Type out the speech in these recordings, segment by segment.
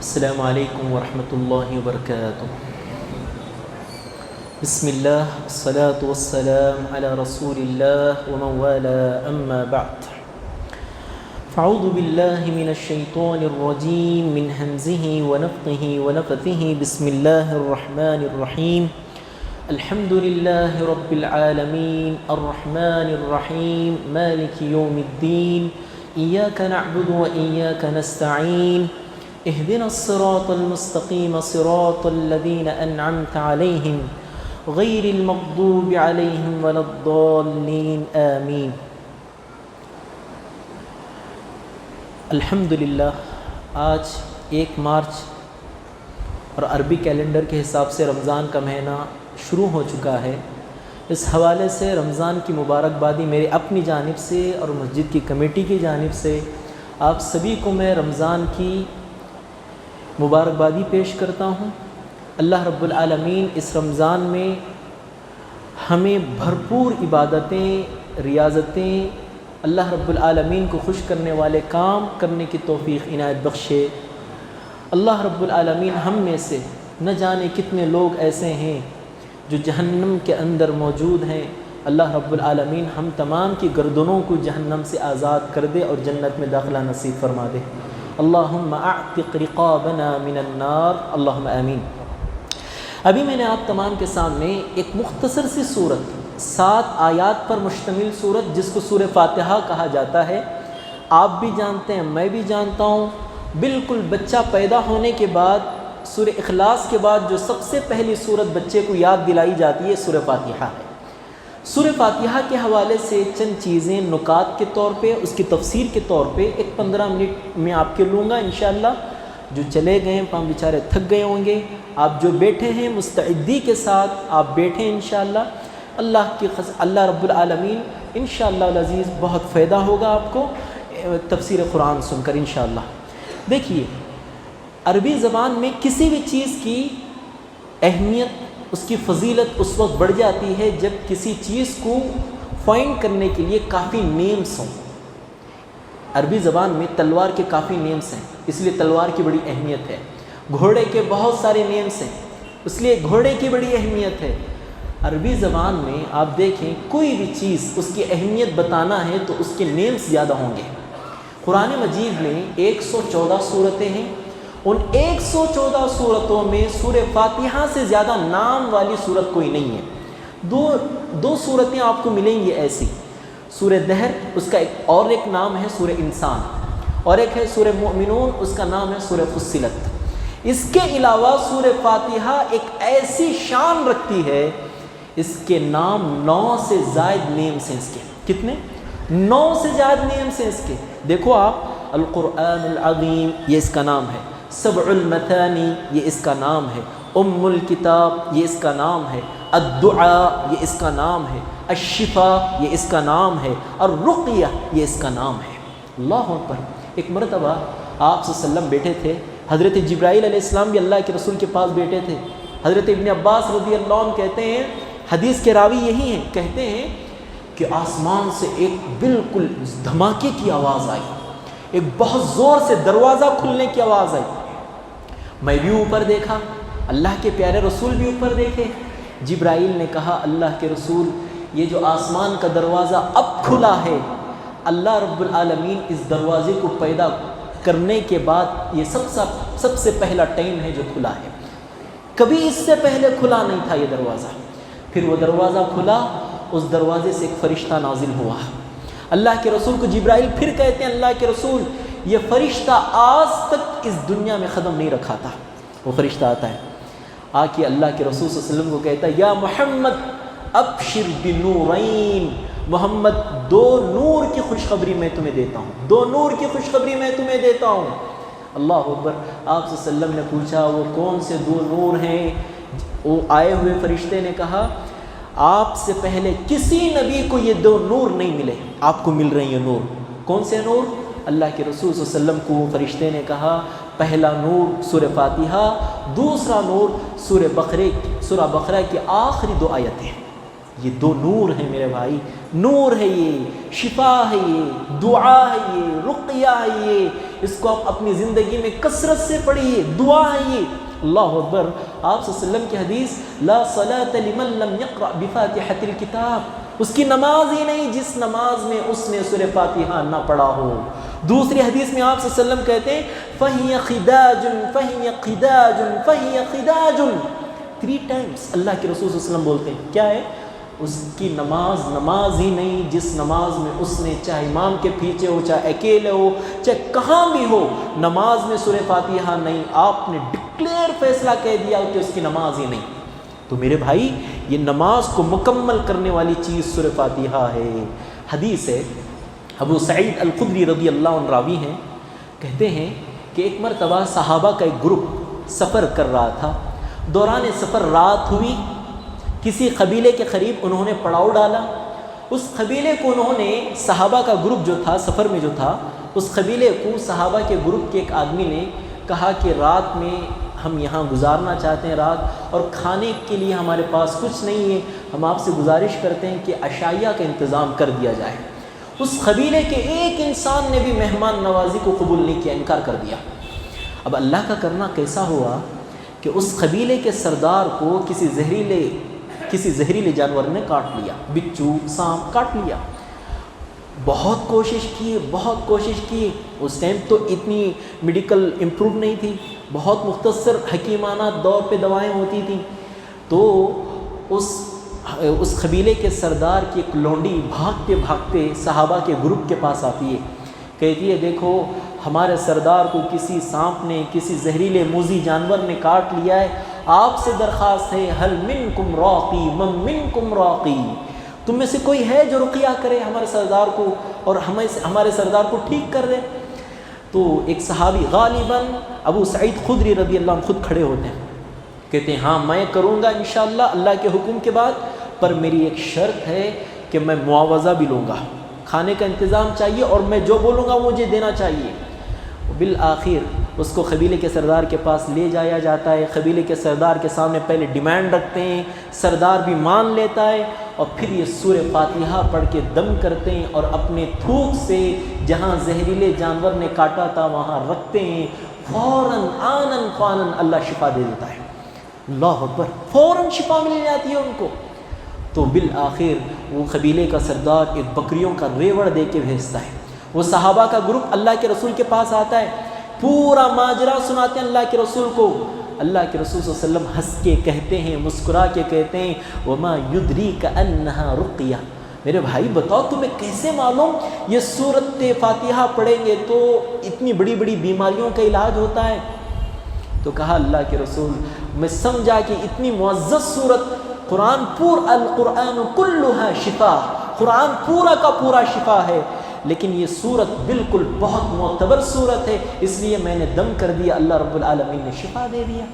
السلام علیکم ورحمۃ اللہ وبرکاتہ۔ بسم اللہ والصلاة والسلام علی رسول اللہ ومن والاه اما بعد، فاعوذ باللہ من الشیطان الرجیم من ہمزہ ونفخہ ونفثہ، بسم اللہ الرحمن الرحیم، الحمد للہ رب العالمین الرحمن الرحیم مالک یوم الدین، ایاک نعبد وإیاک نستعین، اهدنا الصراط المستقیم صراط الذین انعمت علیہم غیر المغضوب علیہم ولا الضالین آمین۔ الحمدللہ آج 1 مارچ اور عربی کیلنڈر کے حساب سے رمضان کا مہینہ شروع ہو چکا ہے۔ اس حوالے سے رمضان کی مبارکبادی میری اپنی جانب سے اور مسجد کی کمیٹی کی جانب سے آپ سبھی کو میں رمضان کی مبارکبادی پیش کرتا ہوں۔ اللہ رب العالمین اس رمضان میں ہمیں بھرپور عبادتیں، ریاضتیں، اللہ رب العالمین کو خوش کرنے والے کام کرنے کی توفیق عنایت بخشے۔ اللہ رب العالمین ہم میں سے نہ جانے کتنے لوگ ایسے ہیں جو جہنم کے اندر موجود ہیں، اللہ رب العالمین ہم تمام کی گردنوں کو جہنم سے آزاد کر دے اور جنت میں داخلہ نصیب فرما دے۔ اللہم اعتق رقابنا من النار، اللہم آمین۔ ابھی میں نے آپ تمام کے سامنے ایک مختصر سی سورت، 7 آیات پر مشتمل سورت جس کو سورہ فاتحہ کہا جاتا ہے، آپ بھی جانتے ہیں، میں بھی جانتا ہوں۔ بالکل بچہ پیدا ہونے کے بعد سورہ اخلاص کے بعد جو سب سے پہلی سورت بچے کو یاد دلائی جاتی ہے سورہ فاتحہ ہے۔ سورہ فاتحہ کے حوالے سے چند چیزیں نکات کے طور پہ، اس کی تفسیر کے طور پہ ایک 15 منٹ میں آپ کے لوں گا انشاءاللہ۔ جو چلے گئے ہیں پام بیچارے تھک گئے ہوں گے، آپ جو بیٹھے ہیں مستعدی کے ساتھ آپ بیٹھیں انشاءاللہ۔ اللہ رب العالمین انشاءاللہ العزیز بہت فائدہ ہوگا آپ کو تفسیر قرآن سن کر انشاءاللہ۔ دیکھیے، عربی زبان میں کسی بھی چیز کی اہمیت، اس کی فضیلت اس وقت بڑھ جاتی ہے جب کسی چیز کو فائنڈ کرنے کے لیے کافی نیمز ہوں۔ عربی زبان میں تلوار کے کافی نیمز ہیں، اس لیے تلوار کی بڑی اہمیت ہے۔ گھوڑے کے بہت سارے نیمز ہیں، اس لیے گھوڑے کی بڑی اہمیت ہے۔ عربی زبان میں آپ دیکھیں کوئی بھی چیز اس کی اہمیت بتانا ہے تو اس کے نیمز زیادہ ہوں گے۔ قرآن مجید میں 114 سورتیں ہیں، ان 114 سورتوں میں سورہ فاتحہ سے زیادہ نام والی سورت کوئی نہیں ہے۔ دو سورتیں آپ کو ملیں گی ایسی، سورہ دہر، اس کا ایک نام ہے سورہ انسان، اور ایک ہے سورہ مؤمنون، اس کا نام ہے سورہ فصلت۔ اس کے علاوہ سورہ فاتحہ ایک ایسی شان رکھتی ہے، اس کے نام 9 سے زائد نیمز ہیں اس کے۔ کتنے؟ 9 سے زائد نیمز ہیں اس کے۔ دیکھو آپ، القرآن العظیم یہ اس کا نام ہے، سبع المثانی یہ اس کا نام ہے، ام الکتاب یہ اس کا نام ہے، الدعاء یہ اس کا نام ہے، الشفاء یہ اس کا نام ہے، الرقیہ یہ اس کا نام ہے۔ اللہ اکبر۔ ایک مرتبہ آپ صلی اللہ علیہ وسلم بیٹھے تھے، حضرت جبرائیل علیہ السلام بھی اللہ کے رسول کے پاس بیٹھے تھے۔ حضرت ابن عباس رضی اللہ عنہ کہتے ہیں، حدیث کے راوی یہی ہیں، کہتے ہیں کہ آسمان سے ایک بالکل دھماکے کی آواز آئی، ایک بہت زور سے دروازہ کھلنے کی آواز آئی۔ میں بھی اوپر دیکھا، اللہ کے پیارے رسول بھی اوپر دیکھے۔ جبرائیل نے کہا، اللہ کے رسول یہ جو آسمان کا دروازہ اب کھلا ہے، اللہ رب العالمین اس دروازے کو پیدا کرنے کے بعد یہ سب سے پہلا ٹائم ہے جو کھلا ہے، کبھی اس سے پہلے کھلا نہیں تھا یہ دروازہ۔ پھر وہ دروازہ کھلا، اس دروازے سے ایک فرشتہ نازل ہوا۔ اللہ کے رسول کو جبرائیل پھر کہتے ہیں، اللہ کے رسول یہ فرشتہ آج تک اس دنیا میں قدم نہیں رکھا تھا۔ وہ فرشتہ آتا ہے، آ کے اللہ کے رسول صلی اللہ علیہ وسلم کو کہتا ہے، یا محمد ابشر بنورین، محمد 2 نور کی خوشخبری میں تمہیں دیتا ہوں، 2 نور کی خوشخبری میں تمہیں دیتا ہوں۔ اللہ اکبر۔ آپ صلی اللہ علیہ وسلم نے پوچھا وہ کون سے 2 نور ہیں؟ وہ آئے ہوئے فرشتے نے کہا، آپ سے پہلے کسی نبی کو یہ 2 نور نہیں ملے، آپ کو مل رہے ہیں یہ نور۔ کون سے نور؟ اللہ کے رسول صلی اللہ علیہ وسلم کو وہ فرشتے نے کہا، پہلا نور سورہ فاتحہ، دوسرا نور سورہ بقرہ کی آخری 2 آیتیں۔ یہ 2 نور ہیں میرے بھائی، نور ہے یہ، شفا ہے یہ، دعا ہے یہ، رقیہ ہے اس کو آپ اپنی زندگی میں کثرت سے پڑھیے، دعا ہے یہ۔ اللہ اکبر۔ آپ صلی اللہ علیہ وسلم کی حدیث، لا صلاۃ لمن لم یقرأ بفاتحۃ الکتاب، اس کی نماز ہی نہیں جس نماز میں اس نے سورہ فاتحہ نہ پڑھا ہو۔ دوسری حدیث میں آپ صلی اللہ علیہ وسلم کہتے ہیں فَهِيَ خِدَاجٌ فَهِيَ خِدَاجٌ فَهِيَ خِدَاجٌ، 3 times اللہ کے رسول صلی اللہ علیہ وسلم بولتے ہیں، کیا ہے؟ اس کی نماز ہی نہیں جس نماز میں اس نے چاہے امام کے پیچھے ہو، چاہے اکیلے ہو، چاہے کہاں بھی ہو، نماز میں سورہ فاتحہ نہیں، آپ نے ڈکلیئر فیصلہ کہہ دیا کہ اس کی نماز ہی نہیں۔ تو میرے بھائی یہ نماز کو مکمل کرنے والی چیز سورہ فاتحہ ہے۔ حدیث ہے، ابو سعید الخدری رضی اللہ عنہ راوی ہیں، کہتے ہیں کہ ایک مرتبہ صحابہ کا ایک گروپ سفر کر رہا تھا، دوران سفر رات ہوئی، کسی قبیلے کے قریب انہوں نے پڑاؤ ڈالا، اس قبیلے کو انہوں نے، صحابہ کا گروپ جو تھا سفر میں جو تھا، اس قبیلے کو صحابہ کے گروپ کے ایک آدمی نے کہا کہ رات میں ہم یہاں گزارنا چاہتے ہیں رات، اور کھانے کے لیے ہمارے پاس کچھ نہیں ہے، ہم آپ سے گزارش کرتے ہیں کہ عشائیہ کا انتظام کر دیا جائے۔ اس قبیلے کے ایک انسان نے بھی مہمان نوازی کو قبول نہیں کیا، انکار کر دیا۔ اب اللہ کا کرنا کیسا ہوا کہ اس قبیلے کے سردار کو کسی زہریلے جانور نے کاٹ لیا، بچھو، سانپ کاٹ لیا۔ بہت کوشش کی، اس ٹائم تو اتنی میڈیکل امپروو نہیں تھی، بہت مختصر حکیمانہ دور پہ دوائیں ہوتی تھیں۔ تو اس قبیلے کے سردار کی ایک لونڈی بھاگتے صحابہ کے گروپ کے پاس آتی ہے، کہتی ہے دیکھو ہمارے سردار کو کسی سانپ نے، کسی زہریلے موذی جانور نے کاٹ لیا ہے، آپ سے درخواست ہے ہل منکم راقی من منکم راقی، تم میں سے کوئی ہے جو رقیہ کرے ہمارے سردار کو اور ہمارے سردار کو ٹھیک کر دے؟ تو ایک صحابی غالباً ابو سعید خدری رضی اللہ عنہ خود کھڑے ہوتے ہیں، کہتے ہیں ہاں میں کروں گا انشاءاللہ اللہ کے حکم کے بعد، پر میری ایک شرط ہے کہ میں معاوضہ بھی لوں گا، کھانے کا انتظام چاہیے اور میں جو بولوں گا مجھے دینا چاہیے۔ بالآخر اس کو قبیلے کے سردار کے پاس لے جایا جاتا ہے، قبیلے کے سردار کے سامنے پہلے ڈیمانڈ رکھتے ہیں، سردار بھی مان لیتا ہے، اور پھر یہ سورہ فاتحہ پڑھ کے دم کرتے ہیں اور اپنے تھوک سے جہاں زہریلے جانور نے کاٹا تھا وہاں رکھتے ہیں، فوراً آنن فانن اللہ شفا دے دیتا ہے۔ اللہ اکبر، فوراً شفا مل جاتی ہے ان کو۔ تو بالآخر وہ قبیلے کا سردار ایک بکریوں کا ریوڑ دے کے بھیجتا ہے، وہ صحابہ کا گروپ اللہ کے رسول کے پاس آتا ہے، پورا ماجرا سناتے ہیں اللہ کے رسول کو۔ اللہ کے رسول صلی اللہ علیہ وسلم ہنس کے کہتے ہیں، مسکرا کے کہتے ہیں وما یدریک انہا رقیہ، میرے بھائی بتاؤ تمہیں کیسے معلوم یہ سورۃ فاتحہ پڑھیں گے تو اتنی بڑی بڑی بیماریوں کا علاج ہوتا ہے؟ تو کہا اللہ کے رسول میں سمجھا کہ اتنی معزز سورت، القرآن کلھا شفا، قرآن پورا کا پورا شفا ہے، لیکن یہ سورت بالکل بہت معتبر سورت ہے، اس لیے میں نے دم کر دیا، اللہ رب العالمین نے شفا دے دیا۔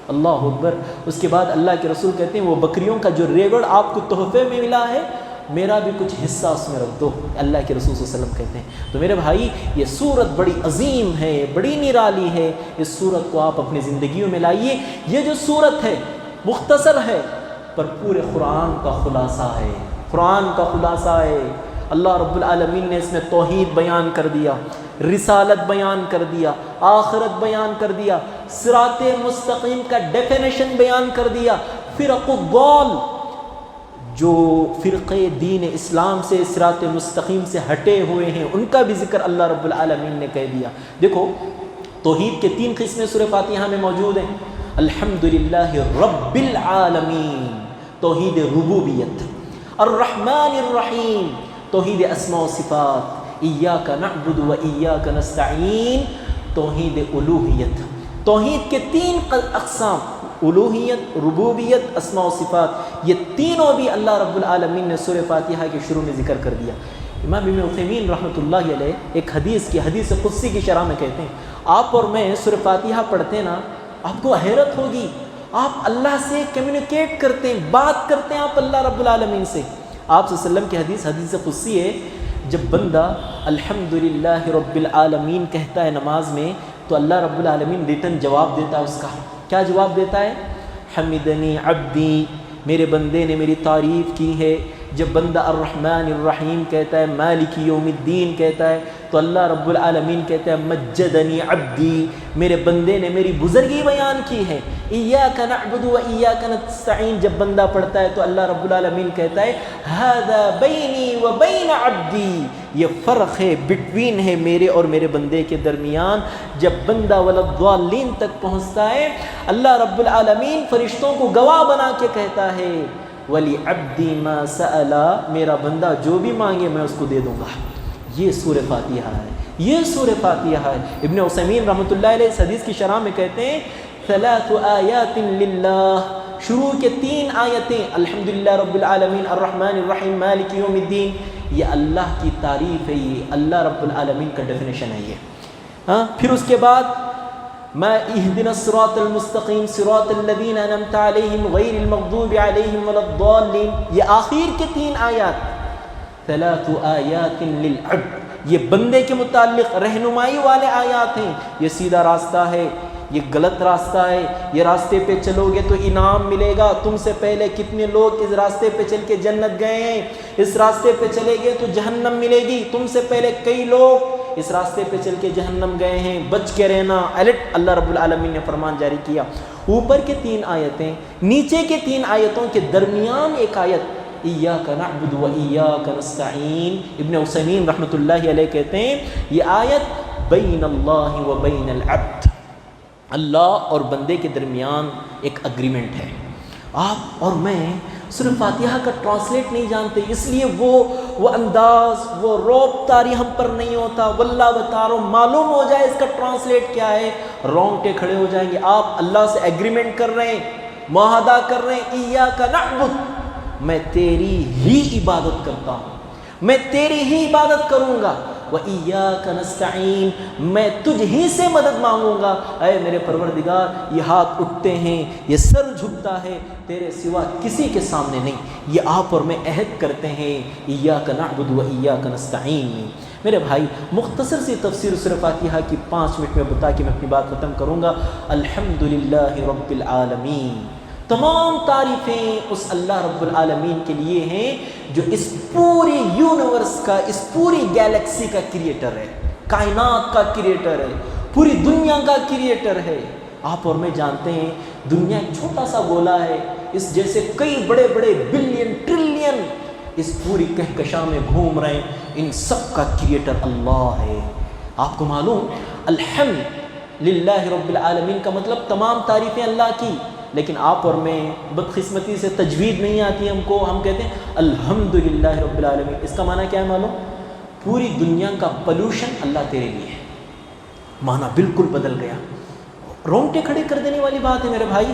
اللہ اکبر۔ اس کے بعد اللہ کے رسول کہتے ہیں وہ بکریوں کا جو ریوڑ آپ کو تحفے میں ملا ہے میرا بھی کچھ حصہ اس میں رکھ دو، اللہ کے رسول صلی اللہ علیہ وسلم کہتے ہیں۔ تو میرے بھائی یہ سورت بڑی عظیم ہے، بڑی نرالی ہے، اس سورت کو آپ اپنی زندگیوں میں لائیے۔ یہ جو سورت ہے مختصر ہے پر پورے قرآن کا خلاصہ ہے، قرآن کا خلاصہ ہے۔ اللہ رب العالمین نے اس میں توحید بیان کر دیا، رسالت بیان کر دیا، آخرت بیان کر دیا، صراط مستقیم کا ڈیفینیشن بیان کر دیا، فرق الضال جو فرقے دین اسلام سے صراط مستقیم سے ہٹے ہوئے ہیں ان کا بھی ذکر اللہ رب العالمین نے کہہ دیا۔ دیکھو توحید کے 3 قسمیں سورہ فاتحہ میں موجود ہیں۔ الحمدللہ رب العالمین، توحید ربوبیت، الرحمن الرحیم، توحید اسماء و صفات، ایاک نعبد و ایاک نستعین، توحید الوہیت۔ توحید کے 3 اقسام، الوہیت، ربوبیت، اسماء و صفات، یہ تینوں بھی اللہ رب العالمین نے سورہ فاتحہ کے شروع میں ذکر کر دیا۔ امام ابن عثیمین رحمۃ اللہ علیہ ایک حدیث قدسی کی شرح میں کہتے ہیں آپ اور میں سورہ فاتحہ پڑھتے ہیں نا، آپ کو حیرت ہوگی، آپ اللہ سے کمیونیکیٹ کرتے ہیں، بات کرتے ہیں آپ اللہ رب العالمین سے۔ آپ صلی اللہ علیہ وسلم کی حدیث قدسی ہے، جب بندہ الحمدللہ رب العالمین کہتا ہے نماز میں تو اللہ رب العالمین ریٹن جواب دیتا ہے اس کا۔ کیا جواب دیتا ہے؟ حمدنی عبدی، میرے بندے نے میری تعریف کی ہے۔ جب بندہ الرحمن الرحیم کہتا ہے، مالک یوم الدین کہتا ہے تو اللہ رب العالمین کہتا ہے مجدنی عبدی، میرے بندے نے میری بزرگی بیان کی ہے۔ ایاک نعبد و ایاک نستعین جب بندہ پڑھتا ہے تو اللہ رب العالمین کہتا ہے ھذا بینی و بین عبدی، یہ فرق ہے، بٹوین ہے میرے اور میرے بندے کے درمیان۔ جب بندہ ولضالین تک پہنچتا ہے اللہ رب العالمین فرشتوں کو گواہ بنا کے کہتا ہے وَلِعَبْدِي مَا سَأَلَا، میرا بندہ جو بھی مانگے میں اس کو دے دوں گا۔ یہ سورہ فاتحہ ہے، یہ سورہ فاتحہ ہے۔ ابن عثیمین رحمۃ اللہ علیہ اس حدیث کی شرح میں کہتے ہیں ثلاث آیات للہ، شروع کے 3 آیتیں الحمدللہ رب العالمین الرحمن الرحیم مالک یوم الدین، یہ اللہ کی تعریف ہے، یہ اللہ رب العالمین کا ڈیفینیشن ہے یہ۔ پھر اس کے بعد ما اهدنا الصراط المستقیم صراط الذین انعمت علیہم غیر المغضوب علیہم ولا الضالین، یہ آخر کے 3 آیات ثلاث آیات للعبد، یہ بندے کے متعلق رہنمائی والے آیات ہیں۔ یہ سیدھا راستہ ہے، یہ غلط راستہ ہے، یہ راستے پہ چلو گے تو انعام ملے گا۔ تم سے پہلے کتنے لوگ اس راستے پہ چل کے جنت گئے ہیں، اس راستے پہ چلے گئے تو جہنم ملے گی۔ تم سے پہلے کئی لوگ اس راستے پہ چل کے جہنم گئے ہیں، بچ کے رہنا، الرٹ اللہ رب العالمین نے فرمان جاری کیا۔ اوپر کے 3 آیتیں، نیچے کے 3 آیتوں کے درمیان ایک آیت ایاک نعبد و ایاک نستعین، ابن عثیمین رحمۃ اللہ علیہ کہتے ہیں یہ آیت بین اللہ و بین العبد، اللہ اور بندے کے درمیان ایک اگریمنٹ ہے۔ آپ اور میں صرف فاتحہ کا ٹرانسلیٹ نہیں جانتے، اس لیے وہ انداز، وہ روب طاری ہم پر نہیں ہوتا۔ واللہ بتا رہا ہوں، معلوم ہو جائے اس کا ٹرانسلیٹ کیا ہے، رونگٹے کھڑے ہو جائیں گے۔ آپ اللہ سے ایگریمنٹ کر رہے ہیں، معاہدہ کر رہے ہیں ایاک نعبد، میں تیری ہی عبادت کرتا ہوں، میں تیری ہی عبادت کروں گا، وَإِيَّاكَ نَسْتَعِينُ، میں تجھ ہی سے مدد مانگوں گا۔ اے میرے پروردگار، یہ ہاتھ اٹھتے ہیں، یہ سر جھکتا ہے، تیرے سوا کسی کے سامنے نہیں۔ یہ آپ اور میں عہد کرتے ہیں ایاک نعبد و ایاک نستعین۔ میرے بھائی مختصر سی تفسیر سورہ فاتحہ کی 5 منٹ میں بتا کے میں اپنی بات ختم کروں گا۔ الحمدللہ رب العالمین، تمام تعریفیں اس اللہ رب العالمین کے لیے ہیں جو اس پوری یونیورس کا، اس پوری گیلیکسی کا کریٹر ہے، کائنات کا کریٹر ہے، پوری دنیا کا کریٹر ہے۔ آپ اور میں جانتے ہیں دنیا ایک چھوٹا سا گولا ہے، اس جیسے کئی بڑے بڑے بلین ٹریلین اس پوری کہکشاں میں گھوم رہے ہیں، ان سب کا کریٹر اللہ ہے۔ آپ کو معلوم الحمد للہ رب العالمین کا مطلب تمام تعریفیں اللہ کی، لیکن آپ اور میں بدقسمتی سے تجوید نہیں آتی ہم کو، ہم کہتے ہیں الحمدللہ رب العالمین۔ اس کا معنی کیا ہے معلوم؟ پوری دنیا کا پولوشن اللہ تیرے لیے ہے۔ معنی بالکل بدل گیا، رونگٹے کھڑے کر دینے والی بات ہے میرے بھائی۔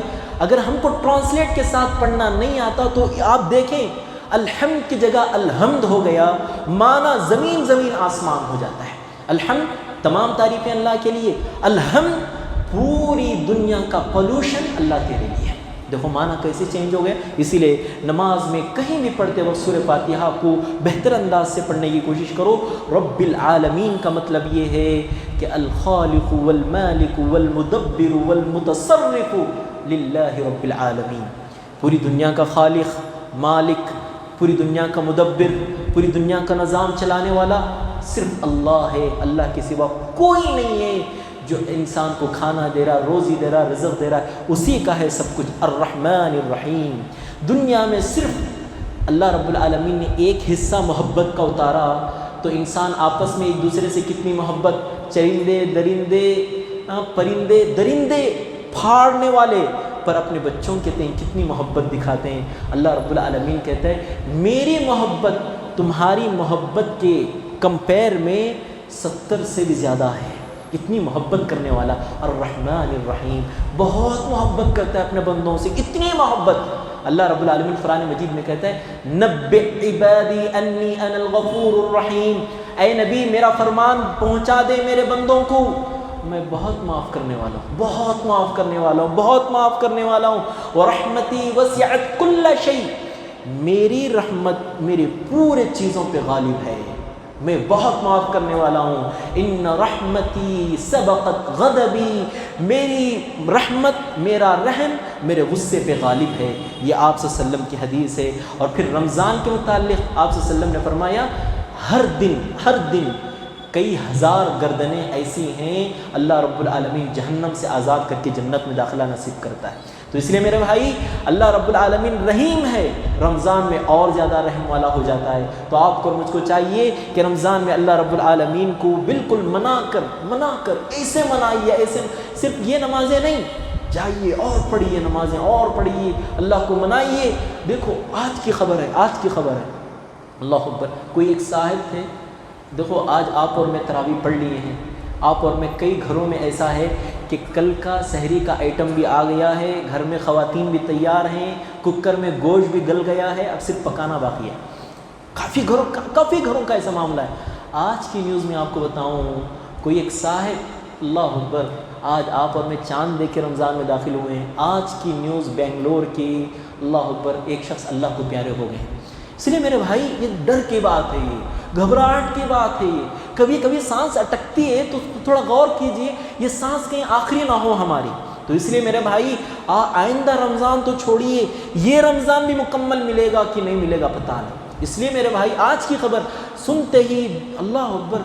اگر ہم کو ٹرانسلیٹ کے ساتھ پڑھنا نہیں آتا تو آپ دیکھیں الحمد کی جگہ الحمد ہو گیا، معنی زمین زمین آسمان ہو جاتا ہے۔ الحمد تمام تعریفیں اللہ کے لیے، الحمد پوری دنیا کا پولوشن اللہ تیرے لیے۔ دیکھو معنی کیسے چینج ہو گیا۔ اسی لیے نماز میں کہیں بھی پڑھتے وقت سورہ فاتحہ کو بہتر انداز سے پڑھنے کی کوشش کرو۔ رب العالمین کا مطلب یہ ہے کہ الخالق والمالک والمدبر والمتصرف للہ رب العالمین، پوری دنیا کا خالق، مالک، پوری دنیا کا مدبر، پوری دنیا کا نظام چلانے والا صرف اللہ ہے، اللہ کے سوا کوئی نہیں ہے جو انسان کو کھانا دے رہا، روزی دے رہا، رزق دے رہا ہے، اسی کا ہے سب کچھ۔ الرحمن الرحیم، دنیا میں صرف اللہ رب العالمین نے ایک حصہ محبت کا اتارا تو انسان آپس میں ایک دوسرے سے کتنی محبت، چرندے درندے پرندے درندے پھاڑنے والے پر اپنے بچوں کے تئیں کتنی محبت دکھاتے ہیں۔ اللہ رب العالمین کہتا ہے میری محبت تمہاری محبت کے کمپیر میں 70 سے بھی زیادہ ہے، اتنی محبت کرنے والا۔ الرحمن الرحیم، بہت محبت کرتا ہے اپنے بندوں سے، اتنی محبت۔ اللہ رب العالمین قرآن مجید میں کہتا ہے نبئ عبادی انی انا الغفور الرحیم، اے نبی میرا فرمان پہنچا دے میرے بندوں کو، میں بہت معاف کرنے والا ہوں، بہت معاف کرنے والا ہوں، بہت معاف کرنے والا ہوں۔ ورحمتی وسعت کل شیء، میری رحمت میرے پورے چیزوں پہ غالب ہے، میں بہت معاف کرنے والا ہوں۔ ان رحمتی سبقت غضبی، میری رحمت، میرا رحم میرے غصے پہ غالب ہے۔ یہ آپ صلی اللہ علیہ وسلم کی حدیث ہے۔ اور پھر رمضان کے متعلق آپ صلی اللہ علیہ وسلم نے فرمایا ہر دن کئی ہزار گردنیں ایسی ہیں اللہ رب العالمین جہنم سے آزاد کر کے جنت میں داخلہ نصیب کرتا ہے۔ تو اس لیے میرے بھائی اللہ رب العالمین رحیم ہے، رمضان میں اور زیادہ رحم والا ہو جاتا ہے۔ تو آپ کو اور مجھ کو چاہیے کہ رمضان میں اللہ رب العالمین کو بالکل منا کر ایسے منائیے، ایسے صرف یہ نمازیں نہیں، جائیے اور پڑھیے، نمازیں اور پڑھیے، اللہ کو منائیے۔ دیکھو آج کی خبر ہے اللہ اکبر، کوئی ایک صاحب تھے، دیکھو آج آپ اور میں تراویح پڑھ لیے ہیں، آپ اور میں کئی گھروں میں ایسا ہے کہ کل کا سحری کا آئٹم بھی آ گیا ہے، گھر میں خواتین بھی تیار ہیں، کوکر میں گوشت بھی گل گیا ہے، اب صرف پکانا باقی ہے۔ کافی گھروں کا ایسا معاملہ ہے۔ آج کی نیوز میں آپ کو بتاؤں، کوئی ایک صاحب، اللہ اکبر، آج آپ اور میں چاند دیکھ کے رمضان میں داخل ہوئے ہیں۔ آج کی نیوز بنگلور کی، اللہ اکبر، ایک شخص اللہ کو پیارے ہو گئے ہیں۔ اس لیے میرے بھائی یہ ڈر کی بات ہے، یہ گھبراہٹ کی بات ہے، یہ کبھی سانس اٹکتی ہے تو تھوڑا غور کیجئے، یہ سانس کہیں آخری نہ ہو ہماری۔ تو اس لیے میرے بھائی آئندہ رمضان تو چھوڑیے، یہ رمضان بھی مکمل ملے گا کہ نہیں ملے گا پتہ نہیں۔ اس لیے میرے بھائی آج کی خبر سنتے ہی اللہ اکبر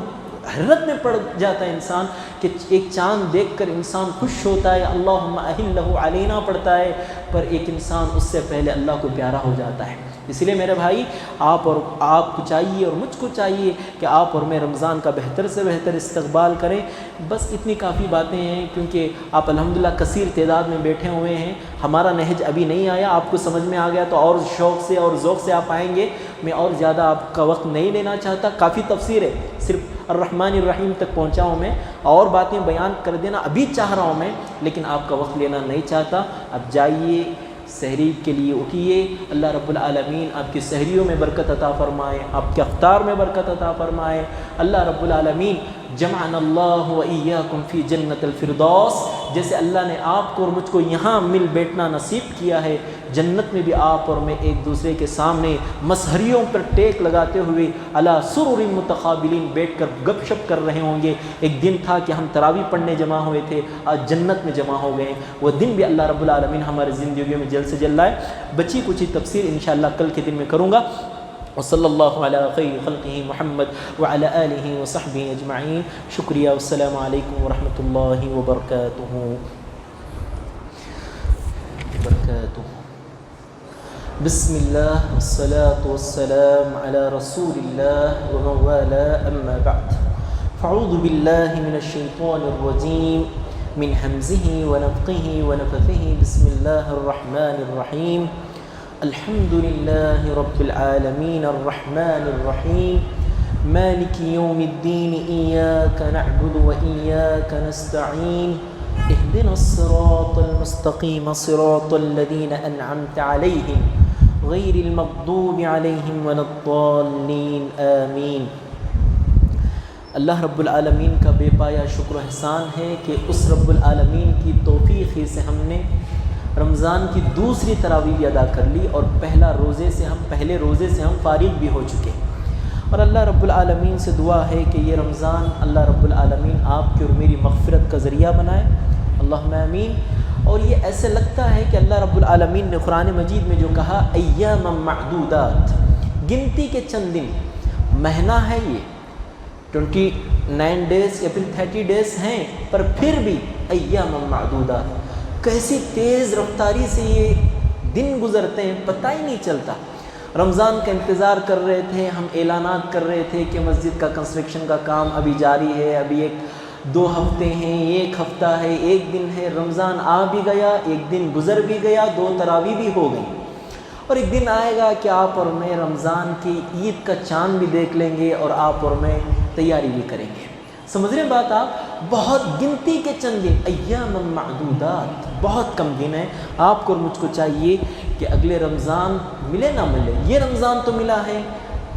حیرت میں پڑ جاتا ہے انسان کہ ایک چاند دیکھ کر انسان خوش ہوتا ہے، اللہم اہلہ علینا پڑھتا ہے، پر ایک انسان اس سے پہلے اللہ کو پیارا ہو جاتا ہے۔ اس لیے میرے بھائی آپ کو چاہیے اور مجھ کو چاہیے کہ آپ اور میں رمضان کا بہتر سے بہتر استقبال کریں۔ بس اتنی کافی باتیں ہیں، کیونکہ آپ الحمدللہ کثیر تعداد میں بیٹھے ہوئے ہیں، ہمارا نہج ابھی نہیں آیا، آپ کو سمجھ میں آ گیا تو اور شوق سے اور ذوق سے آپ آئیں گے۔ میں اور زیادہ آپ کا وقت نہیں لینا چاہتا، کافی تفسیر ہے، صرف الرحمن الرحیم تک پہنچا ہوں میں، اور باتیں بیان کر دینا ابھی چاہ رہا ہوں میں، لیکن آپ کا وقت لینا نہیں چاہتا۔ اب جائیے سحری کے لیے اٹھیے، اللہ رب العالمین آپ کی سحریوں میں برکت عطا فرمائے، آپ کے افطار میں برکت عطا فرمائے۔ اللہ رب العالمین جمعنا اللہ و ایاکم فی جنت الفردوس، جیسے اللہ نے آپ کو اور مجھ کو یہاں مل بیٹھنا نصیب کیا ہے، جنت میں بھی آپ اور میں ایک دوسرے کے سامنے مسہریوں پر ٹیک لگاتے ہوئے علی سرر متقابلین بیٹھ کر گپ شپ کر رہے ہوں گے۔ ایک دن تھا کہ ہم تراویح پڑھنے جمع ہوئے تھے، آج جنت میں جمع ہو گئے، وہ دن بھی اللہ رب العالمین ہمارے زندگیوں میں جلد سے جلد لائے۔ بچی کچھ تفسیر انشاءاللہ کل کے دن میں کروں گا۔ وصلی اللہ علی خیر خلقہ محمد وعلی آلہ وصحبہ اجمعین۔ شکریہ، والسلام علیکم ورحمۃ اللہ وبرکاتہ۔ بسم اللہ والصلاة والسلام علی رسول اللہ ومن والاه اما بعد، فاعوذ باللہ من الشیطان الرجیم من حمزه ونفخه ونفثه، بسم اللہ الرحمن الرحیم، الحمد للہ رب العالمین الرحمن الرحیم، مالک یوم الدین، ایاک نعبد و ایاک نستعین، اهدنا الصراط المستقیم، صراط الذین انعمت علیہم غیر المغضوب علیہم ولا الضالین، آمین۔ اللہ رب العالمین کا بے پایا شکر و احسان ہے کہ اس رب العالمین کی توفیق ہی سے ہم نے رمضان کی دوسری تراویح بھی ادا کر لی، اور پہلے روزے سے ہم فارغ بھی ہو چکے۔ اور اللہ رب العالمین سے دعا ہے کہ یہ رمضان اللہ رب العالمین آپ کی اور میری مغفرت کا ذریعہ بنائے، اللہم آمین۔ اور یہ ایسے لگتا ہے کہ اللہ رب العالمین نے قرآن مجید میں جو کہا ایام معدودات، گنتی کے چند دن، مہینہ ہے یہ 29 ڈیز یا پھر 30 ڈیز ہیں، پر پھر بھی ایام معدودات، کیسی تیز رفتاری سے یہ دن گزرتے ہیں پتہ ہی نہیں چلتا۔ رمضان کا انتظار کر رہے تھے ہم، اعلانات کر رہے تھے کہ مسجد کا کنسٹرکشن کا کام ابھی جاری ہے، ابھی 1-2 ہفتے ہیں، 1 ہفتہ ہے، 1 دن ہے، رمضان آ بھی گیا، 1 دن گزر بھی گیا، 2 تراویح بھی ہو گئی، اور ایک دن آئے گا کہ آپ اور میں رمضان کی عید کا چاند بھی دیکھ لیں گے اور آپ اور میں تیاری بھی کریں گے۔ سمجھ رہے ہیں بات آپ؟ بہت گنتی کے چند دن، ایام معدودات، بہت کم دن ہیں۔ آپ کو اور مجھ کو چاہیے کہ اگلے رمضان ملے نہ ملے، یہ رمضان تو ملا ہے،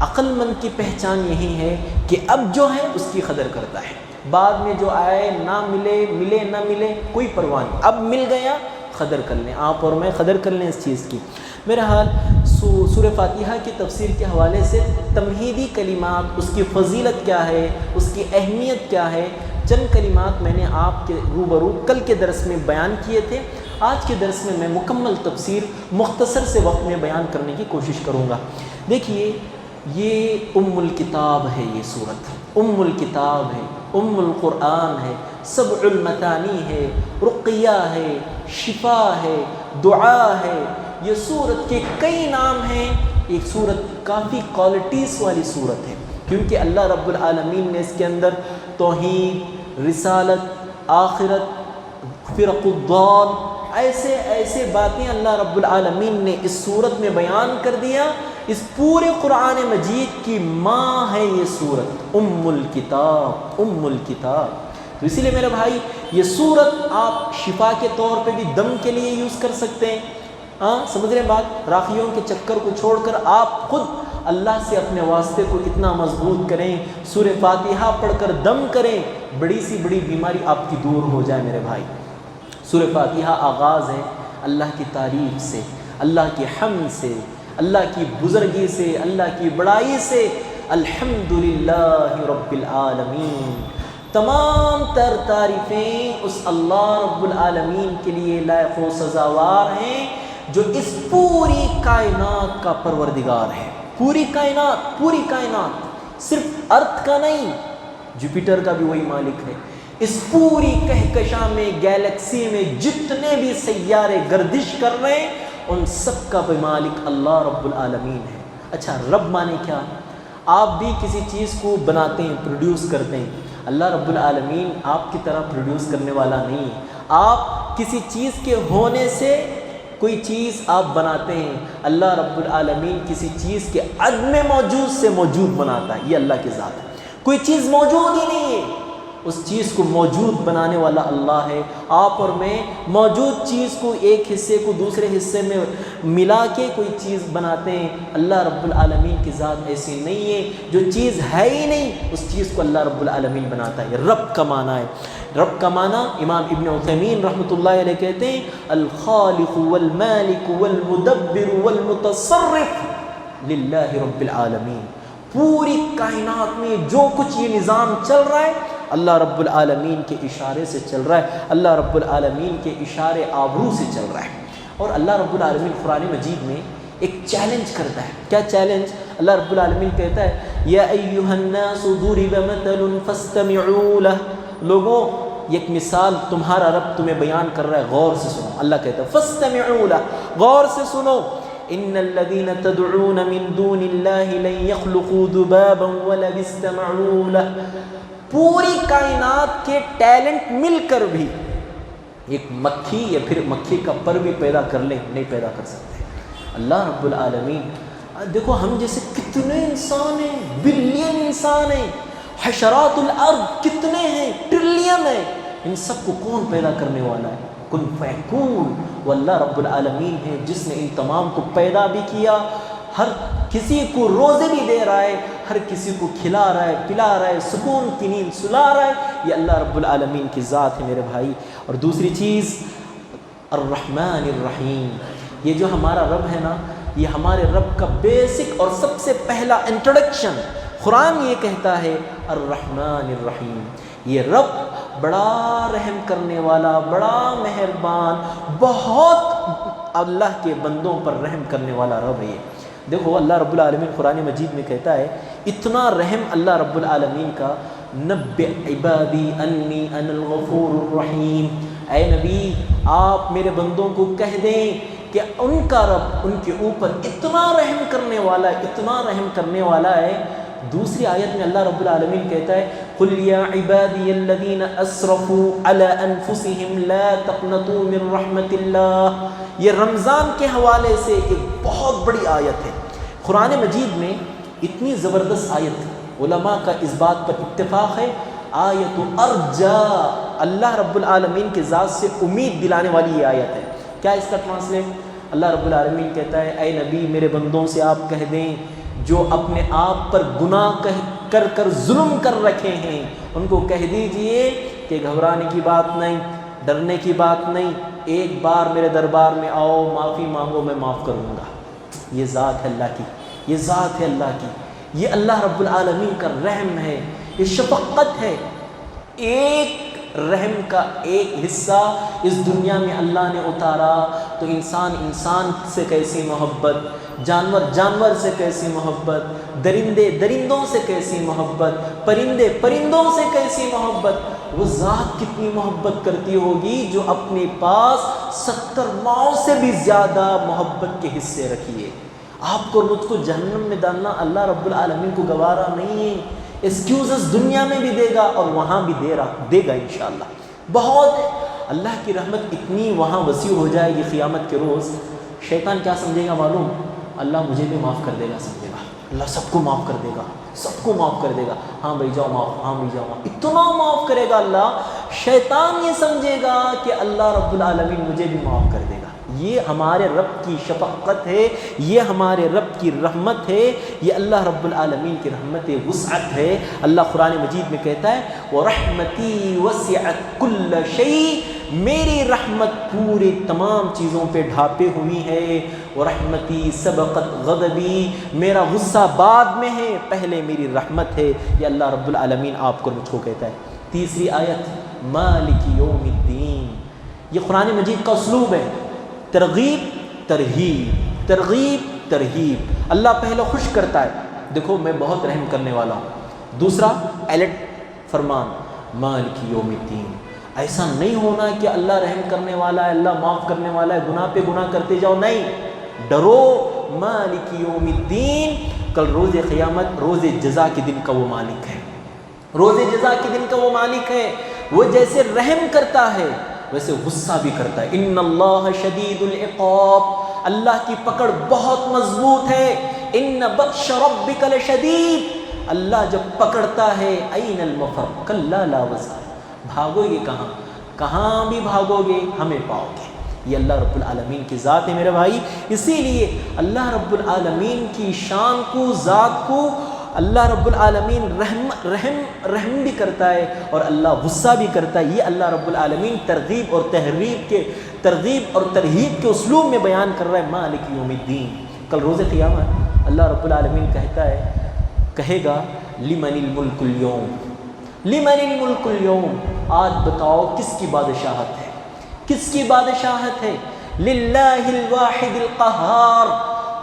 عقل مند کی پہچان یہی ہے کہ اب جو ہے اس کی قدر کرتا ہے، بعد میں جو آئے نہ ملے نہ ملے کوئی پرواہ نہیں، اب مل گیا قدر کر لیں، آپ اور میں قدر کر لیں اس چیز کی۔ میرا حال سورہ فاتحہ کی تفسیر کے حوالے سے تمہیدی کلمات، اس کی فضیلت کیا ہے، اس کی اہمیت کیا ہے، چند کلمات میں نے آپ کے روبرو کل کے درس میں بیان کیے تھے۔ آج کے درس میں مکمل تفسیر مختصر سے وقت میں بیان کرنے کی کوشش کروں گا۔ دیکھیے یہ الکتاب ہے، یہ سورت الکتاب ہے، القرآن ہے، سبع المثانی ہے، رقیہ ہے، شفا ہے، دعا ہے۔ یہ سورت کے کئی نام ہیں۔ ایک سورت کافی کوالٹیز والی سورت ہے، کیونکہ اللہ رب العالمین نے اس کے اندر توحید، رسالت، آخرت، فرق الضال، ایسے باتیں اللہ رب العالمین نے اس سورت میں بیان کر دیا۔ اس پورے قرآن مجید کی ماں ہے یہ سورت، الکتاب، الکتاب۔ تو اسی لیے میرے بھائی یہ سورت آپ شفا کے طور پہ بھی دم کے لیے یوز کر سکتے ہیں۔ ہاں سمجھ رہے بات؟ راکھیوں کے چکر کو چھوڑ کر آپ خود اللہ سے اپنے واسطے کو اتنا مضبوط کریں، سورہ فاتحہ پڑھ کر دم کریں، بڑی سی بڑی بیماری آپ کی دور ہو جائے میرے بھائی۔ سورہ فاتحہ آغاز ہے اللہ کی تعریف سے، اللہ کی حمد سے، اللہ کی بزرگی سے، اللہ کی بڑائی سے۔ الحمدللہ رب العالمین، تمام تر تعریفیں اس اللہ رب العالمین کے لیے لائق و سزاوار ہیں جو اس پوری کائنات کا پروردگار ہے۔ پوری کائنات، صرف ارتھ کا نہیں، جوپیٹر کا بھی وہی مالک ہے۔ اس پوری کہکشاں میں، گیلیکسی میں جتنے بھی سیارے گردش کر رہے ہیں، ان سب کا بھی مالک اللہ رب العالمین ہے۔ اچھا، رب مانے کیا؟ آپ بھی کسی چیز کو بناتے ہیں، پروڈیوس کرتے ہیں۔ اللہ رب العالمین آپ کی طرح پروڈیوس کرنے والا نہیں ہے۔ آپ کسی چیز کے ہونے سے کوئی چیز آپ بناتے ہیں، اللہ رب العالمین کسی چیز کے عدم موجود سے موجود بناتا ہے۔ یہ اللہ کی ذات ہے۔ کوئی چیز موجود ہی نہیں ہے، اس چیز کو موجود بنانے والا اللہ ہے۔ آپ اور میں موجود چیز کو ایک حصے کو دوسرے حصے میں ملا کے کوئی چیز بناتے ہیں۔ اللہ رب العالمین کی ذات ایسی نہیں ہے، جو چیز ہے ہی نہیں اس چیز کو اللہ رب العالمین بناتا ہے۔ رب کا معنی ہے، رب کا معنی امام ابن عثیمین رحمۃ اللہ علیہ کہتے ہیں الخالق والمالک والمدبر والمتصرف للہ رب العالمین۔ پوری کائنات میں جو کچھ یہ نظام چل رہا ہے، اللہ رب العالمین کے اشارے سے چل رہا ہے، اللہ رب العالمین کے اشارے آبرو سے چل رہا ہے۔ اور اللہ رب العالمین قرآن مجید میں ایک چیلنج کرتا ہے۔ کیا چیلنج؟ اللہ رب العالمین کہتا ہے یا ایھا الناس ضرب مثل فاستمعوا لہ، لوگوں ایک مثال تمہارا رب تمہیں بیان کر رہا ہے، غور سے سنو۔ اللہ کہتا ہے فاستمعوا لہ، غور سے سنو۔ ان الذين تدعون من دون الله لن يخلقوا ذبابا ولو استمعوا له۔ پوری کائنات کے ٹیلنٹ مل کر بھی ایک مکھی یا پھر مکھی کا پر بھی پیدا کر لیں، نہیں پیدا کر سکتے۔ اللہ رب العالمین، دیکھو ہم جیسے کتنے انسان ہیں، بلین انسان ہیں، حشرات الارض کتنے ہیں، ٹریلین ہیں، ان سب کو کون پیدا کرنے والا ہے؟ کن فیکون، وہ اللہ رب العالمین ہے جس نے ان تمام کو پیدا بھی کیا، ہر کسی کو روزے بھی دے رہا ہے، ہر کسی کو کھلا رہا ہے، پلا رہا ہے، سکون کی نیند سلا رہا ہے۔ یہ اللہ رب العالمین کی ذات ہے میرے بھائی۔ اور دوسری چیز الرحمن الرحیم، یہ جو ہمارا رب ہے نا، یہ ہمارے رب کا بیسک اور سب سے پہلا انٹروڈکشن قرآن یہ کہتا ہے الرحمن الرحیم۔ یہ رب بڑا رحم کرنے والا، بڑا مہربان، بہت اللہ کے بندوں پر رحم کرنے والا رب ہے۔ دیکھو اللہ رب العالمین قرآن مجید میں کہتا ہے، اتنا رحم اللہ رب العالمین کا، نبئ عبادی انی انا الغفور الرحیم، اے نبی آپ میرے بندوں کو کہہ دیں کہ ان کا رب ان کے اوپر اتنا رحم کرنے والا ہے، اتنا رحم کرنے والا ہے۔ دوسری آیت میں اللہ رب العالمین کہتا ہے قل یا عبادی الذین اسرفوا علی انفسہم لا تقنطوا من رحمت اللہ۔ یہ رمضان کے حوالے سے ایک بہت بڑی آیت ہے قرآن مجید میں، اتنی زبردست آیت ہے، علماء کا اس بات پر اتفاق ہے آیت ارجا، اللہ رب العالمین کے ذات سے امید دلانے والی یہ آیت ہے۔ کیا اس کا ٹرانسلیٹ؟ اللہ رب العالمین کہتا ہے اے نبی میرے بندوں سے آپ کہہ دیں جو اپنے آپ پر گناہ کر کر ظلم کر رکھے ہیں، ان کو کہہ دیجئے کہ گھبرانے کی بات نہیں، ڈرنے کی بات نہیں، ایک بار میرے دربار میں آؤ، معافی مانگو، میں معاف کروں گا۔ یہ ذات ہے اللہ کی، یہ ذات ہے اللہ کی، یہ اللہ رب العالمین کا رحم ہے، یہ شفقت ہے۔ ایک رحم کا ایک حصہ اس دنیا میں اللہ نے اتارا تو انسان انسان سے کیسی محبت، جانور جانور سے کیسی محبت، درندے درندوں سے کیسی محبت، پرندے پرندوں سے کیسی محبت، وہ ذات کتنی محبت کرتی ہوگی جو اپنے پاس 70 ماؤں سے بھی زیادہ محبت کے حصے رکھیے۔ آپ کو مجھ کو جہنم میں ڈالنا اللہ رب العالمین کو گوارا نہیں ہے۔ ایکسکیوزز دنیا میں بھی دے گا اور وہاں بھی دے گا انشاءاللہ۔ بہت اللہ کی رحمت اتنی وہاں وسیع ہو جائے گی قیامت کے روز، شیطان کیا سمجھے گا معلوم؟ اللہ مجھے بھی معاف کر دے گا سمجھے گا، اللہ سب کو معاف کر دے گا، سب کو معاف کر دے گا، ہاں بھائی جاؤ معاف، ہاں بھائی جاؤ معاف، اتنا معاف کرے گا اللہ، شیطان یہ سمجھے گا کہ اللہ رب العالمین مجھے بھی معاف کر دے گا۔ یہ ہمارے رب کی شفقت ہے، یہ ہمارے رب کی رحمت ہے، یہ اللہ رب العالمین کی رحمت وسعت ہے۔ اللہ قرآن مجید میں کہتا ہے وَرَحْمَتِي وَسِعَتْ كُلَّ شَيْءٍ، میری رحمت پورے تمام چیزوں پہ ڈھانپے ہوئی ہے۔ وَرَحْمَتِي سَبَقَتْ غَضَبِي، میرا غصہ بعد میں ہے، پہلے میری رحمت ہے۔ یہ اللہ رب العالمین آپ کو مجھ کو کہتا ہے۔ تیسری آیت مالک یوم الدین، یہ قرآن مجید کا اسلوب ہے، ترغیب ترہیب، ترغیب ترہیب۔ اللہ پہلے خوش کرتا ہے، دیکھو میں بہت رحم کرنے والا ہوں۔ دوسرا الرٹ فرمان مالک یوم الدین، ایسا نہیں ہونا کہ اللہ رحم کرنے والا ہے، اللہ معاف کرنے والا ہے، گناہ پہ گناہ کرتے جاؤ، نہیں، ڈرو مالک یوم الدین، کل روز قیامت، روز جزا کے دن کا وہ مالک ہے، روز جزا کے دن کا وہ مالک ہے۔ وہ جیسے رحم کرتا ہے ویسے غصہ بھی کرتا ہے۔ ان اللہ شدید العقاب، اللہ کی پکڑ بہت مضبوط ہے۔ ان بطش ربک لشدید، اللہ جب پکڑتا ہے این المفر کلا لا وزر، بھاگو گے کہاں، کہاں بھی بھاگو گے ہمیں پاؤ گے۔ یہ اللہ رب العالمین کی ذات ہے میرے بھائی۔ اسی لیے اللہ رب العالمین کی شان کو، ذات کو اللہ رب العالمین رحم بھی کرتا ہے اور اللہ غصہ بھی کرتا ہے۔ یہ اللہ رب العالمین ترغیب اور ترہیب کے اسلوب میں بیان کر رہا ہے مالک یوم الدین۔ کل روز قیامت اللہ رب العالمین کہے گا لمن الملک اليوم، لمن الملک اليوم، آج بتاؤ کس کی بادشاہت ہے، کس کی بادشاہت ہے؟ للہ الواحد القہار،